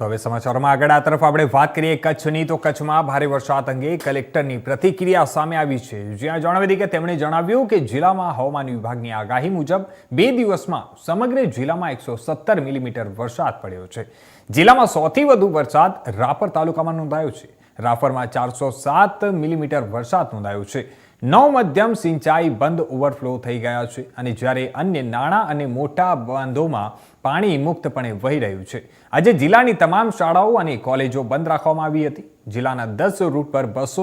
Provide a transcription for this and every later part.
તો હવે સમાચારોમાં આગળ આ તરફ આપણે વાત કરીએ કચ્છની, તો કચ્છમાં ભારે વરસાદ અંગે કલેક્ટરની પ્રતિક્રિયા સામે આવી છે, જ્યાં જણાવી હતી કે તેમણે જણાવ્યું કે જિલ્લામાં હવામાન વિભાગની આગાહી મુજબ 2 દિવસમાં સમગ્ર જિલ્લામાં 117 મિલીમીટર વરસાદ પડ્યો છે। જિલ્લામાં સૌથી વધુ વરસાદ રાપર તાલુકામાં નોંધાયો છે। રાપરમાં 407 મિલીમીટર વરસાદ નોંધાયો છે। 9 મધ્યમ સિંચાઈ બંધ ઓવરફ્લો થઈ ગયા છે અને જ્યારે અન્ય નાના અને મોટા બાંધોમાં પાણી મુક્તપણે વહી રહ્યું છે। આજે જિલ્લાની તમામ શાળાઓ અને કોલેજો બંધ રાખવામાં આવી હતી। જિલ્લાના 10 રૂટ પર બસ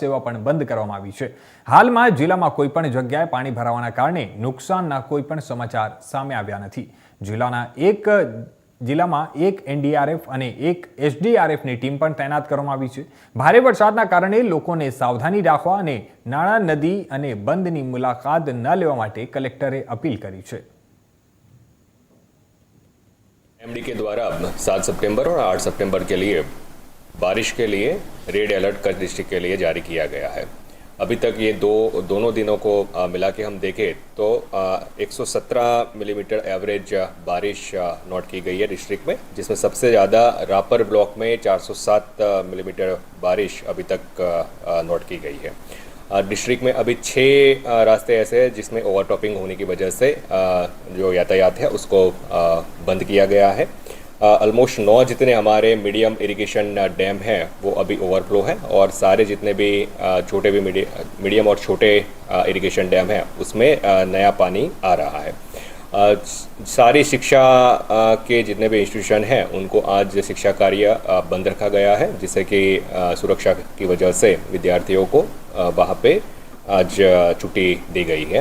સેવા પણ બંધ કરવામાં આવી છે। હાલમાં જિલ્લામાં કોઈ પણ જગ્યાએ પાણી ભરાવાના કારણે નુકસાનના કોઈ પણ સમાચાર સામે આવ્યા નથી। જિલ્લામાં એક એનડીઆરએફ અને એક એસડીઆરએફની ટીમ પણ તૈનાત કરવામાં આવી છે। ભારે વરસાદના કારણે લોકોને સાવધાની રાખવા અને નાળા, નદી અને બંધની મુલાકાત ન લેવા માટે કલેક્ટરે અપીલ કરી છે। एमडी के द्वारा 7 सितंबर और 8 सितंबर के लिए बारिश के लिए रेड अलर्ट कच्छ डिस्ट्रिक्ट के लिए जारी किया गया है। अभी तक ये दोनों दिनों को मिला के हम देखें तो 117 मिलीमीटर एवरेज बारिश नोट की गई है डिस्ट्रिक्ट में, जिसमें सबसे ज़्यादा रापर ब्लॉक में 407 मिलीमीटर बारिश अभी तक नोट की गई है। डिस्ट्रिक्ट में अभी 6 रास्ते ऐसे हैं जिसमें ओवरटॉपिंग होने की वजह से जो यातायात है उसको बंद किया गया है। ऑलमोस्ट 9 जितने हमारे मीडियम इरिगेशन डैम हैं वो अभी ओवरफ्लो है और सारे जितने भी छोटे भी मीडियम और छोटे इरिगेशन डैम हैं उसमें नया पानी आ रहा है। सारी शिक्षा के जितने भी इंस्टीट्यूशन हैं उनको आज शिक्षा कार्य बंद रखा गया है, जिससे कि सुरक्षा की वजह से विद्यार्थियों को वहाँ पे आज छुट्टी दी गई है।